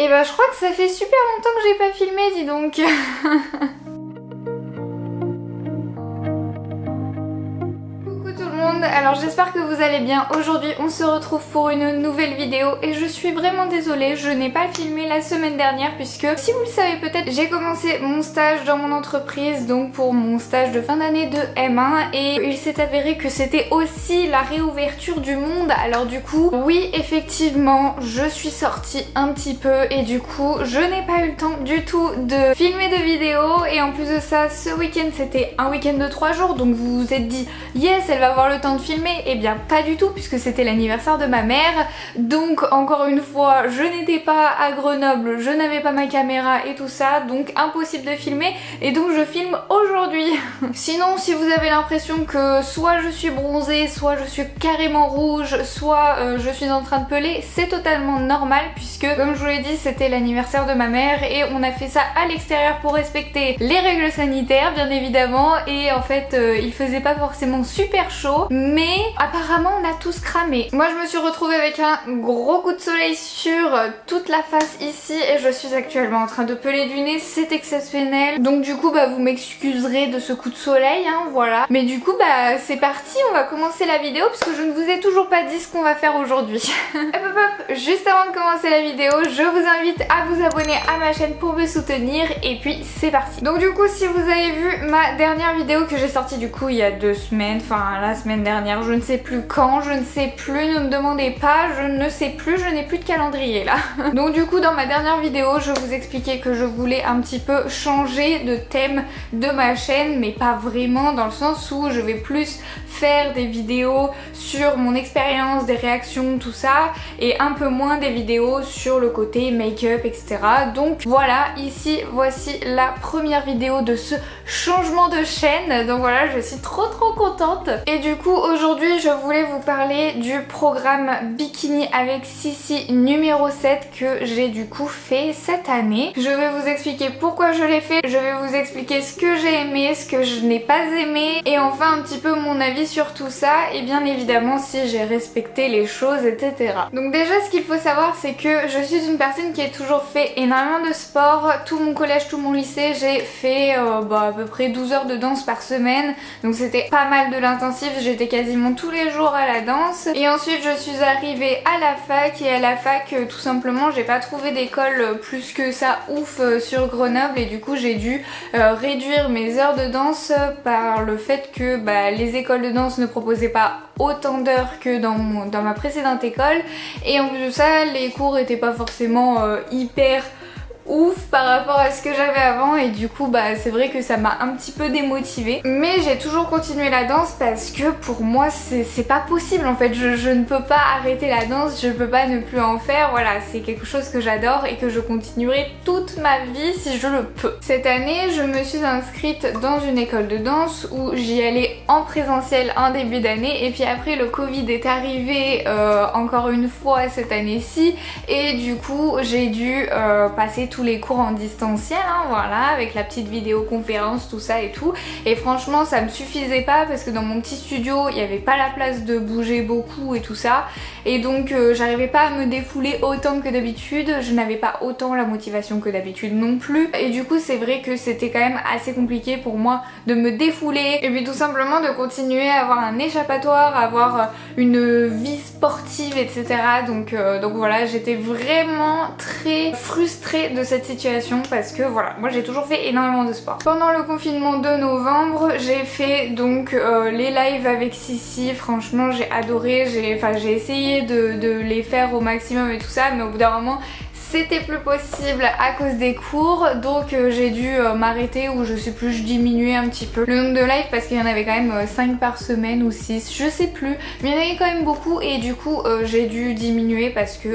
Et bah je crois que ça fait super longtemps que j'ai pas filmé, dis donc. Alors j'espère que vous allez bien. Aujourd'hui on se retrouve pour une nouvelle vidéo et je suis vraiment désolée, je n'ai pas filmé la semaine dernière puisque si vous le savez peut-être, j'ai commencé mon stage dans mon entreprise, donc pour mon stage de fin d'année de M1, et il s'est avéré que c'était aussi la réouverture du monde. Alors du coup oui, effectivement je suis sortie un petit peu et du coup je n'ai pas eu le temps du tout de filmer de vidéos, et en plus de ça ce week-end c'était un week-end de 3 jours, donc vous vous êtes dit yes, elle va avoir le temps de filmer. Eh bien pas du tout, puisque c'était l'anniversaire de ma mère, donc encore une fois je n'étais pas à Grenoble, je n'avais pas ma caméra et tout ça, donc impossible de filmer, et donc je filme aujourd'hui. Sinon si vous avez l'impression que soit je suis bronzée, soit je suis carrément rouge, soit je suis en train de peler, c'est totalement normal puisque comme je vous l'ai dit c'était l'anniversaire de ma mère et on a fait ça à l'extérieur pour respecter les règles sanitaires bien évidemment, et en fait il faisait pas forcément super chaud, mais apparemment on a tous cramé. Moi je me suis retrouvée avec un gros coup de soleil sur toute la face ici et je suis actuellement en train de peler du nez, c'est exceptionnel. Donc du coup bah vous m'excuserez de ce coup de soleil, hein, voilà. Mais du coup bah c'est parti, on va commencer la vidéo parce que je ne vous ai toujours pas dit ce qu'on va faire aujourd'hui. Hop hop hop, juste avant de commencer la vidéo, je vous invite à vous abonner à ma chaîne pour me soutenir, et puis c'est parti. Donc du coup si vous avez vu ma dernière vidéo que j'ai sortie du coup il y a 2 semaines, enfin la semaine dernière, je ne sais plus quand, je ne sais plus, ne me demandez pas, je ne sais plus, je n'ai plus de calendrier là. Donc du coup dans ma dernière vidéo je vous expliquais que je voulais un petit peu changer de thème de ma chaîne, mais pas vraiment, dans le sens où je vais plus faire des vidéos sur mon expérience, des réactions, tout ça, et un peu moins des vidéos sur le côté make-up, etc. Donc voilà, ici voici la première vidéo de ce changement de chaîne, donc voilà, je suis trop contente. Et du coup aujourd'hui je voulais vous parler du programme Bikini avec Sissi numéro 7 que j'ai du coup fait cette année. Je vais vous expliquer pourquoi je l'ai fait, je vais vous expliquer ce que j'ai aimé, ce que je n'ai pas aimé, et enfin un petit peu mon avis sur tout ça, et bien évidemment si j'ai respecté les choses, etc. Donc déjà ce qu'il faut savoir c'est que je suis une personne qui a toujours fait énormément de sport. Tout mon collège, tout mon lycée, j'ai fait à peu près 12 heures de danse par semaine, donc c'était pas mal de l'intensif, j'étais quasiment tous les jours à la danse. Et ensuite je suis arrivée à la fac, et à la fac tout simplement j'ai pas trouvé d'école plus que ça ouf sur Grenoble, et du coup j'ai dû réduire mes heures de danse par le fait que les écoles de danse ne proposaient pas autant d'heures que dans ma précédente école, et en plus de ça les cours étaient pas forcément hyper ouf par rapport à ce que j'avais avant, et du coup c'est vrai que ça m'a un petit peu démotivée, mais j'ai toujours continué la danse parce que pour moi c'est pas possible en fait, je ne peux pas arrêter la danse, je peux pas ne plus en faire, voilà, c'est quelque chose que j'adore et que je continuerai toute ma vie si je le peux. Cette année je me suis inscrite dans une école de danse où j'y allais en présentiel en début d'année, et puis après le Covid est arrivé encore une fois cette année-ci, et du coup j'ai dû passer tous les cours en distanciel, hein, voilà, avec la petite vidéoconférence, tout ça et tout, et franchement ça me suffisait pas parce que dans mon petit studio il n'y avait pas la place de bouger beaucoup et tout ça, et donc j'arrivais pas à me défouler autant que d'habitude, je n'avais pas autant la motivation que d'habitude non plus, et du coup c'est vrai que c'était quand même assez compliqué pour moi de me défouler, et puis tout simplement de continuer à avoir un échappatoire, à avoir une vie sportive, etc. Donc voilà, j'étais vraiment très frustrée de cette situation parce que voilà, moi j'ai toujours fait énormément de sport. Pendant le confinement de novembre, j'ai fait donc les lives avec Sissi, franchement j'ai adoré, j'ai essayé de les faire au maximum et tout ça, mais au bout d'un moment c'était plus possible à cause des cours, donc j'ai dû m'arrêter, ou je sais plus, je diminuais un petit peu le nombre de lives parce qu'il y en avait quand même 5 par semaine ou 6, je sais plus, mais il y en avait quand même beaucoup, et du coup j'ai dû diminuer parce que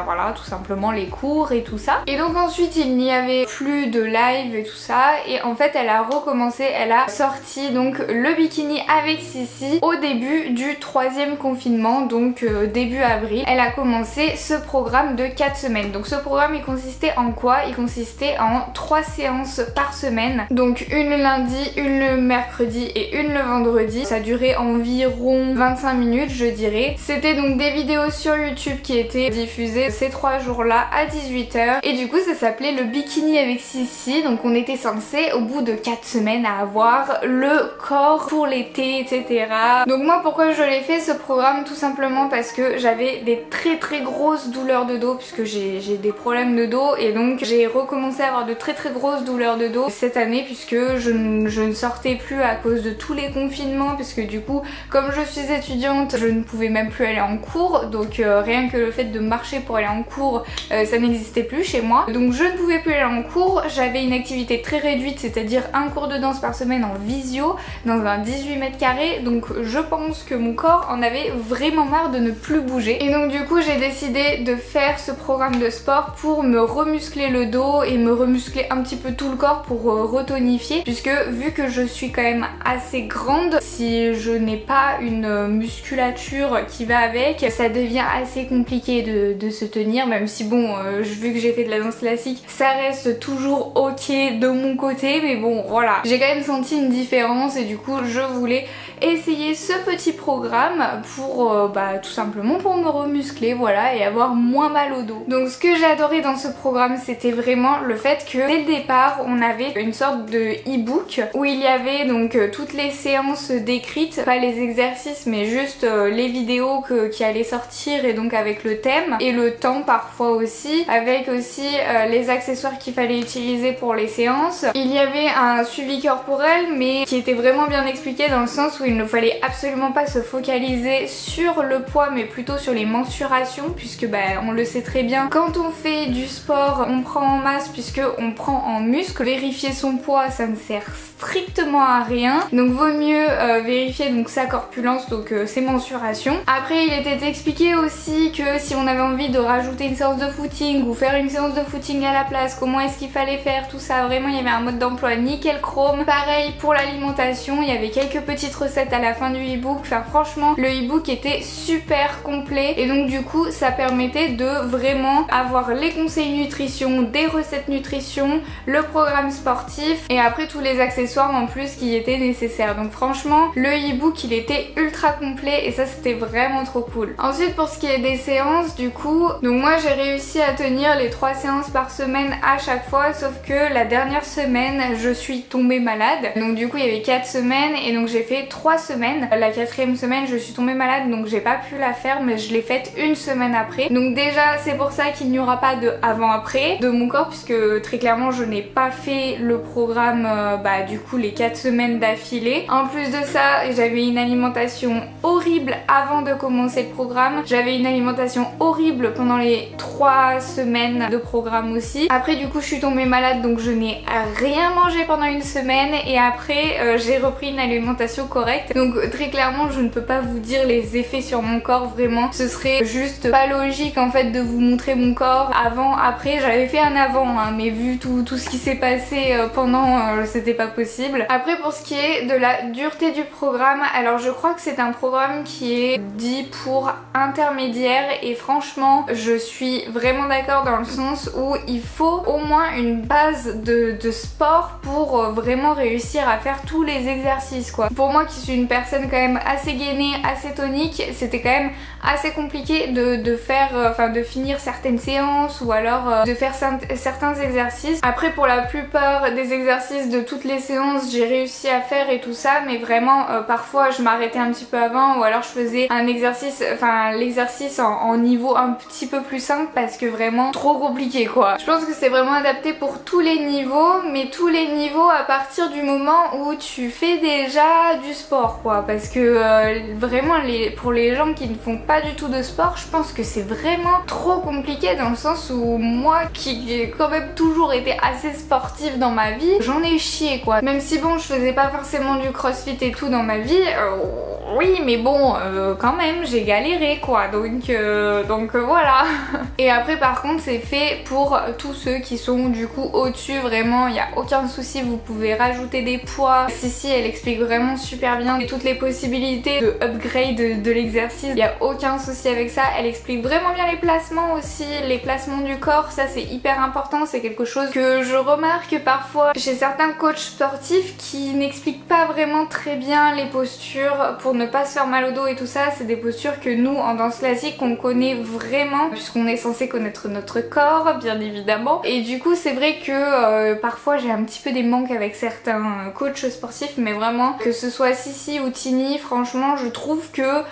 voilà, tout simplement les cours et tout ça. Et donc ensuite il n'y avait plus de live et tout ça, et en fait elle a recommencé, elle a sorti donc le bikini avec Sissi au début du 3e confinement, donc début avril, elle a commencé ce programme de 4 semaines. Donc ce programme il consistait en quoi? Il consistait en 3 séances par semaine, donc une le lundi, une le mercredi et une le vendredi. Ça durait environ 25 minutes je dirais. C'était donc des vidéos sur YouTube qui étaient diffusées ces 3 jours-là à 18h et du coup ça s'appelait le bikini avec Sissi. Donc on était censé au bout de 4 semaines à avoir le corps pour l'été, etc. Donc moi pourquoi je l'ai fait ce programme? Tout simplement parce que j'avais des très grosses douleurs de dos puisque j'ai des problèmes de dos et donc j'ai recommencé à avoir de très grosses douleurs de dos cette année puisque je ne sortais plus à cause de tous les confinements, puisque du coup comme je suis étudiante je ne pouvais même plus aller en cours, donc rien que le fait de marcher pour aller en cours ça n'existait plus chez moi, donc je ne pouvais plus aller en cours. J'avais une activité très réduite, c'est-à-dire un cours de danse par semaine en visio dans un 18 mètres carrés, donc je pense que mon corps en avait vraiment marre de ne plus bouger et donc du coup j'ai décidé de faire ce programme de sport pour me remuscler le dos et me remuscler un petit peu tout le corps pour retonifier, puisque vu que je suis quand même assez grande, si je n'ai pas une musculature qui va avec, ça devient assez compliqué de se tenir, même si bon vu que j'ai fait de la danse classique ça reste toujours ok de mon côté, mais bon voilà, j'ai quand même senti une différence et du coup je voulais essayer ce petit programme pour tout simplement pour me remuscler, voilà, et avoir moins mal au dos. Donc ce que j'ai adoré dans ce programme c'était vraiment le fait que dès le départ on avait une sorte de e-book où il y avait donc toutes les séances décrites, pas les exercices mais juste les vidéos qui allaient sortir et donc avec le thème et le temps parfois aussi, avec aussi les accessoires qu'il fallait utiliser pour les séances. Il y avait un suivi corporel mais qui était vraiment bien expliqué dans le sens où il ne fallait absolument pas se focaliser sur le poids mais plutôt sur les mensurations, puisque on le sait très bien, quand on fait du sport on prend en masse puisque on prend en muscle. Vérifier son poids ça ne sert strictement à rien, donc vaut mieux vérifier donc sa corpulence, donc ses mensurations. Après il était expliqué aussi que si on avait envie de rajouter une séance de footing ou faire une séance de footing à la place, comment est-ce qu'il fallait faire tout ça, vraiment il y avait un mode d'emploi nickel chrome. Pareil pour l'alimentation, il y avait quelques petites recettes à la fin du e-book, enfin franchement le e-book était super complet et donc du coup ça permettait de vraiment avoir les conseils nutrition, des recettes nutrition, le programme sportif et après tous les accessoires en plus qui étaient nécessaires. Donc franchement le e-book il était ultra complet et ça c'était vraiment trop cool. Ensuite pour ce qui est des séances, du coup donc moi j'ai réussi à tenir les 3 séances par semaine à chaque fois, sauf que la dernière semaine je suis tombée malade, donc du coup il y avait 4 semaines et donc j'ai fait 3 semaines. La 4e semaine je suis tombée malade donc j'ai pas pu la faire, mais je l'ai faite une semaine après, donc déjà c'est pour ça qu'il n'y aura pas de avant-après de mon corps, puisque très clairement je n'ai pas fait le programme du coup les 4 semaines d'affilée. En plus de ça j'avais une alimentation horrible avant de commencer le programme, j'avais une alimentation horrible pendant les 3 semaines de programme aussi. Après du coup je suis tombée malade donc je n'ai rien mangé pendant une semaine et après j'ai repris une alimentation correcte, donc très clairement je ne peux pas vous dire les effets sur mon corps, vraiment ce serait juste pas logique en fait de vous montrer mon corps avant après. J'avais fait un avant mais vu tout ce qui s'est passé pendant c'était pas possible. Après pour ce qui est de la dureté du programme, alors je crois que c'est un programme qui est dit pour intermédiaire et franchement je suis vraiment d'accord dans le sens où il faut au moins une base de sport pour vraiment réussir à faire tous les exercices quoi. Pour moi qui suis une personne quand même assez gainée, assez tonique, c'était quand même assez compliqué de faire, de finir certaines séances ou alors de faire certains exercices. Après pour la plupart des exercices de toutes les séances j'ai réussi à faire et tout ça, mais vraiment parfois je m'arrêtais un petit peu avant ou alors je faisais un exercice, l'exercice en niveau un petit peu plus simple parce que vraiment trop compliqué quoi. Je pense que c'est vraiment adapté pour tous les niveaux, mais tous les niveaux à partir du moment où tu fais déjà du sport quoi, parce que vraiment pour les gens qui ne font pas du tout de sport, je pense que c'est vraiment trop compliqué dans le sens où moi qui ai quand même toujours été assez sportive dans ma vie, j'en ai chié quoi. Même si bon je faisais pas forcément du crossfit et tout dans ma vie, oui mais bon quand même j'ai galéré quoi, donc voilà. Et après par contre c'est fait pour tous ceux qui sont du coup au-dessus, vraiment il n'y a aucun souci, vous pouvez rajouter des poids. Sissi elle explique vraiment super bien rien, et toutes les possibilités de upgrade de l'exercice, il n'y a aucun souci avec ça. Elle explique vraiment bien les placements aussi, les placements du corps, ça c'est hyper important, c'est quelque chose que je remarque parfois chez certains coachs sportifs qui n'expliquent pas vraiment très bien les postures pour ne pas se faire mal au dos et tout ça. C'est des postures que nous en danse classique on connaît vraiment puisqu'on est censé connaître notre corps bien évidemment, et du coup c'est vrai que parfois j'ai un petit peu des manques avec certains coachs sportifs, mais vraiment que ce soit Sissi ou Tini, franchement je trouve que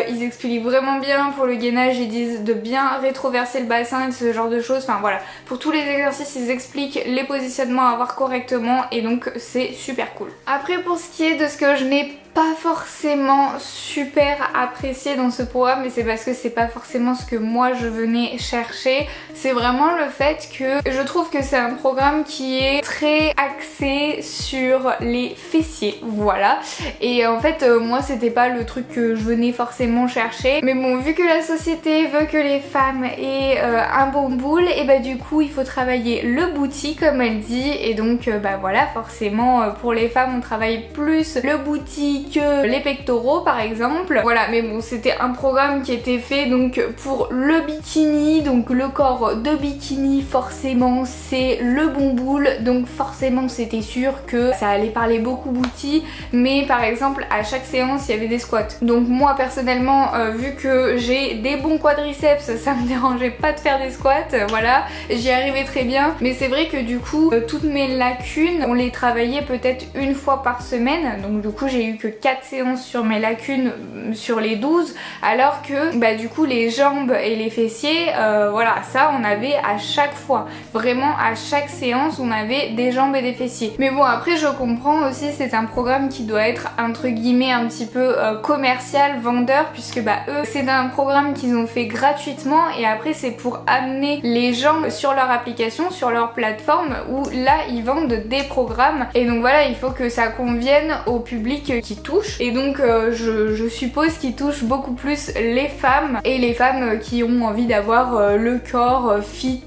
ils expliquent vraiment bien pour le gainage, ils disent de bien rétroverser le bassin et ce genre de choses, enfin voilà, pour tous les exercices ils expliquent les positionnements à avoir correctement et donc c'est super cool. Après pour ce qui est de ce que je n'ai pas forcément super apprécié dans ce programme, mais c'est parce que c'est pas forcément ce que moi je venais chercher, c'est vraiment le fait que je trouve que c'est un programme qui est très axé sur les fessiers, voilà, et en fait moi c'était pas le truc que je venais forcément chercher, mais bon, vu que la société veut que les femmes aient un bon boule, et bah du coup il faut travailler le booty comme elle dit, et donc bah voilà, forcément pour les femmes on travaille plus le booty que les pectoraux par exemple, voilà, mais bon c'était un programme qui était fait donc pour le bikini, donc le corps de bikini forcément c'est le bon boule, donc forcément c'était sûr que ça allait parler beaucoup booty, mais par exemple à chaque séance il y avait des squats, donc moi personnellement vu que j'ai des bons quadriceps ça me dérangeait pas de faire des squats, voilà, j'y arrivais très bien, mais c'est vrai que du coup toutes mes lacunes on les travaillait peut-être une fois par semaine, donc du coup j'ai eu que 4 séances sur mes lacunes sur les 12, alors que bah du coup les jambes et les fessiers voilà, ça on avait à chaque fois, vraiment à chaque séance on avait des jambes et des fessiers. Mais bon après je comprends aussi, c'est un programme qui doit être entre guillemets un petit peu commercial, vendeur, puisque bah eux c'est un programme qu'ils ont fait gratuitement et après c'est pour amener les gens sur leur application, sur leur plateforme où là ils vendent des programmes, et donc voilà, il faut que ça convienne au public qui touche, et donc je suppose qu'il touche beaucoup plus les femmes, et les femmes qui ont envie d'avoir le corps fit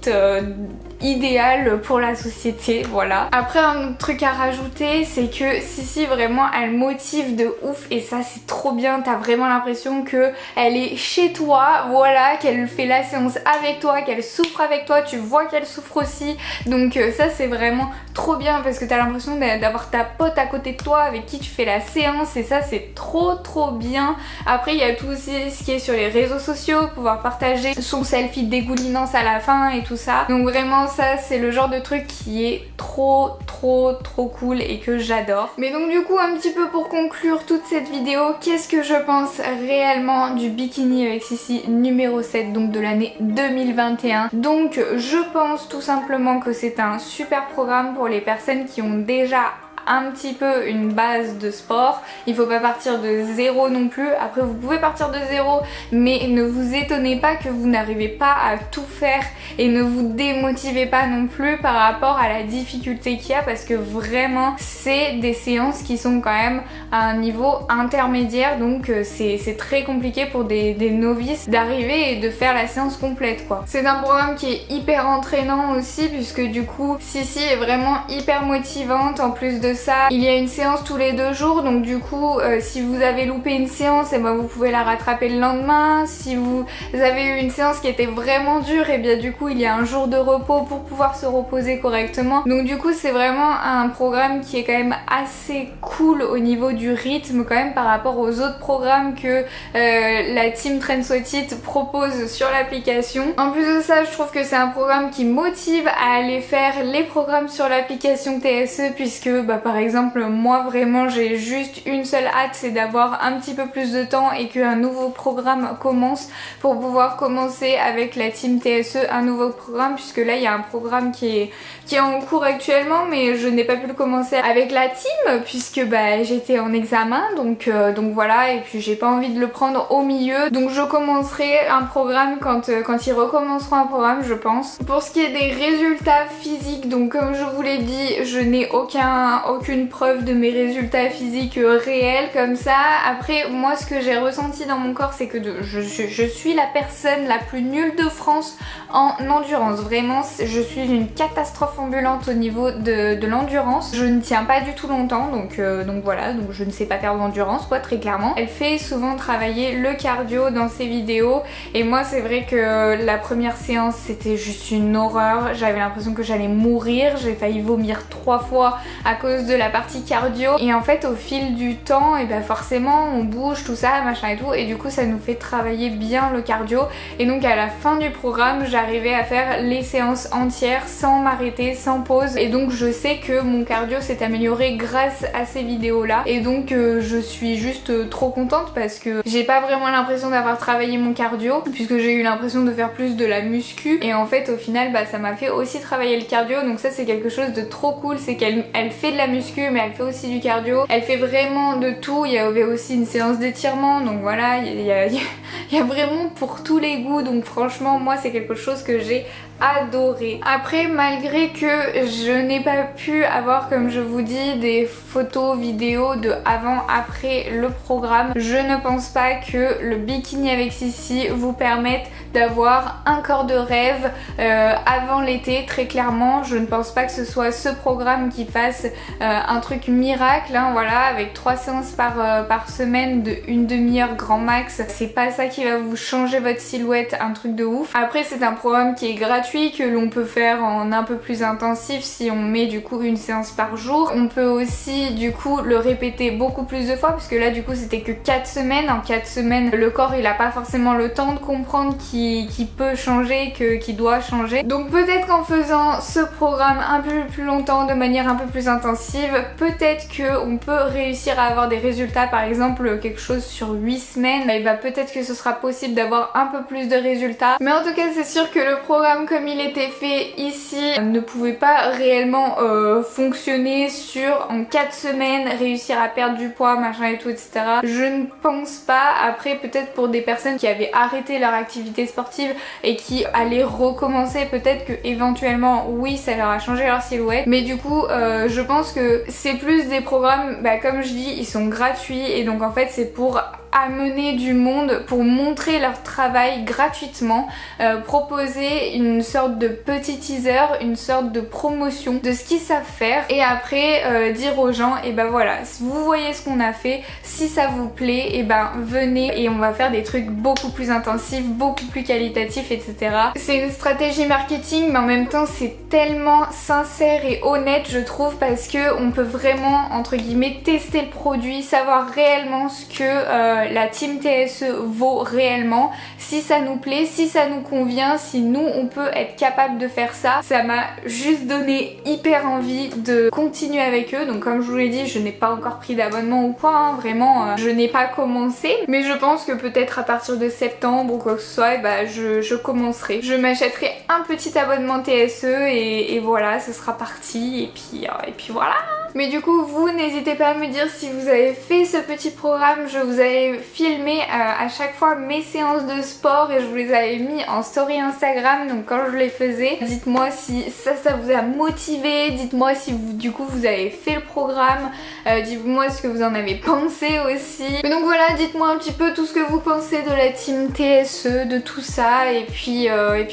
idéal pour la société, voilà. Après un autre truc à rajouter, c'est que Sissi vraiment elle motive de ouf, et ça c'est trop bien, t'as vraiment l'impression que elle est chez toi, voilà, qu'elle fait la séance avec toi, qu'elle souffre avec toi, tu vois qu'elle souffre aussi, donc ça c'est vraiment trop bien parce que t'as l'impression d'avoir ta pote à côté de toi avec qui tu fais la séance, et ça c'est trop bien. Après il y a tout aussi ce qui est sur les réseaux sociaux, pouvoir partager son selfie de dégoulinance à la fin et tout ça, donc vraiment ça c'est le genre de truc qui est trop cool et que j'adore. Mais donc du coup un petit peu pour conclure toute cette vidéo, qu'est-ce que je pense réellement du bikini avec Sissi numéro 7, donc de l'année 2021. Donc je pense tout simplement que c'est un super programme pour les personnes qui ont déjà un petit peu une base de sport. Il faut pas partir de zéro non plus. Après vous pouvez partir de zéro, mais ne vous étonnez pas que vous n'arrivez pas à tout faire, et ne vous démotivez pas non plus par rapport à la difficulté qu'il y a, parce que vraiment c'est des séances qui sont quand même à un niveau intermédiaire, donc c'est très compliqué pour des novices d'arriver et de faire la séance complète quoi. C'est un programme qui est hyper entraînant aussi, puisque du coup Sissi est vraiment hyper motivante. En plus de ça, il y a une séance tous les 2 jours, donc du coup si vous avez loupé une séance, et ben vous pouvez la rattraper le lendemain. Si vous avez eu une séance qui était vraiment dure, et bien du coup il y a un jour de repos pour pouvoir se reposer correctement. Donc du coup c'est vraiment un programme qui est quand même assez cool au niveau du rythme quand même par rapport aux autres programmes que la team Train Sweat It propose sur l'application. En plus de ça, je trouve que c'est un programme qui motive à aller faire les programmes sur l'application TSE, puisque bah, par exemple moi vraiment j'ai juste une seule hâte, c'est d'avoir un petit peu plus de temps et qu'un nouveau programme commence, pour pouvoir commencer avec la team TSE un nouveau programme, puisque là il y a un programme qui est en cours actuellement, mais je n'ai pas pu le commencer avec la team puisque bah, j'étais en examen, donc voilà, et puis j'ai pas envie de le prendre au milieu, donc je commencerai un programme quand ils recommenceront un programme je pense. Pour ce qui est des résultats physiques, donc comme je vous l'ai dit, je n'ai aucun aucune preuve de mes résultats physiques réels comme ça. Après moi ce que j'ai ressenti dans mon corps c'est que je suis la personne la plus nulle de France en endurance. Vraiment je suis une catastrophe ambulante au niveau de l'endurance. Je ne tiens pas du tout longtemps donc voilà, donc je ne sais pas faire d'endurance quoi, très clairement. Elle fait souvent travailler le cardio dans ses vidéos et moi c'est vrai que la première séance c'était juste une horreur. J'avais l'impression que j'allais mourir, j'ai failli vomir 3 fois à cause de la partie cardio et en fait au fil du temps et ben forcément on bouge tout ça machin et tout et du coup ça nous fait travailler bien le cardio et donc à la fin du programme j'arrivais à faire les séances entières sans m'arrêter, sans pause et donc je sais que mon cardio s'est amélioré grâce à ces vidéos là et donc je suis juste trop contente parce que j'ai pas vraiment l'impression d'avoir travaillé mon cardio puisque j'ai eu l'impression de faire plus de la muscu et en fait au final bah ça m'a fait aussi travailler le cardio donc ça c'est quelque chose de trop cool, c'est qu'elle fait de la muscu mais elle fait aussi du cardio, elle fait vraiment de tout. Il y avait aussi une séance d'étirement donc voilà il y a vraiment pour tous les goûts donc franchement moi c'est quelque chose que j'ai adoré. Après malgré que je n'ai pas pu avoir comme je vous dis des photos vidéos de avant après le programme, je ne pense pas que le bikini avec Sissi vous permette d'avoir un corps de rêve avant l'été. Très clairement je ne pense pas que ce soit ce programme qui fasse un truc miracle hein, voilà, avec 3 séances par semaine de une demi-heure grand max, c'est pas ça qui va vous changer votre silhouette, un truc de ouf. Après c'est un programme qui est gratuit que l'on peut faire en un peu plus intensif si on met du coup une séance par jour. On peut aussi du coup le répéter beaucoup plus de fois parce que là du coup c'était que 4 semaines. En 4 semaines le corps il a pas forcément le temps de comprendre qu'il peut changer, qu'il doit changer. Donc peut-être qu'en faisant ce programme un peu plus longtemps de manière un peu plus intensive, peut-être qu'on peut réussir à avoir des résultats, par exemple quelque chose sur 8 semaines, et bah peut-être que ce sera possible d'avoir un peu plus de résultats. Mais en tout cas c'est sûr que le programme comme il était fait ici ne pouvait pas réellement fonctionner sur en 4 semaines réussir à perdre du poids machin et tout etc. Je ne pense pas. Après peut-être pour des personnes qui avaient arrêté leur activité sportive et qui allaient recommencer, peut-être que éventuellement oui ça leur a changé leur silhouette, mais du coup je pense que c'est plus des programmes, bah, comme je dis ils sont gratuits et donc en fait c'est pour amener du monde, pour montrer leur travail gratuitement, proposer une sorte de petit teaser, une sorte de promotion de ce qu'ils savent faire et après dire aux gens et ben voilà, si vous voyez ce qu'on a fait, si ça vous plaît et ben venez et on va faire des trucs beaucoup plus intensifs, beaucoup plus qualitatifs etc. C'est une stratégie marketing mais en même temps c'est tellement sincère et honnête je trouve parce que on peut vraiment entre guillemets tester le produit, savoir réellement ce que la team TSE vaut réellement, si ça nous plaît, si ça nous convient, si nous on peut être capable de faire ça. Ça m'a juste donné hyper envie de continuer avec eux. Donc comme je vous l'ai dit je n'ai pas encore pris d'abonnement ou quoi hein, vraiment je n'ai pas commencé mais je pense que peut-être à partir de septembre ou quoi que ce soit bah, je commencerai. Je m'achèterai un petit abonnement TSE et voilà ce sera parti et puis voilà. Mais du coup vous n'hésitez pas à me dire si vous avez fait ce petit programme. Je vous avais filmé à chaque fois mes séances de sport et je vous les avais mis en story Instagram donc quand je les faisais dites-moi si ça vous a motivé, dites-moi si vous, du coup vous avez fait le programme, dites-moi ce que vous en avez pensé aussi. Mais donc voilà, dites-moi un petit peu tout ce que vous pensez de la team TSE, de tout ça et puis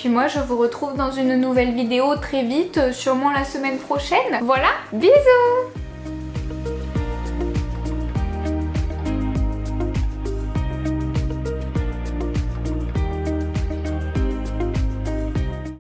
moi je vous retrouve dans une nouvelle vidéo très vite, sûrement la semaine prochaine. Voilà, bisous.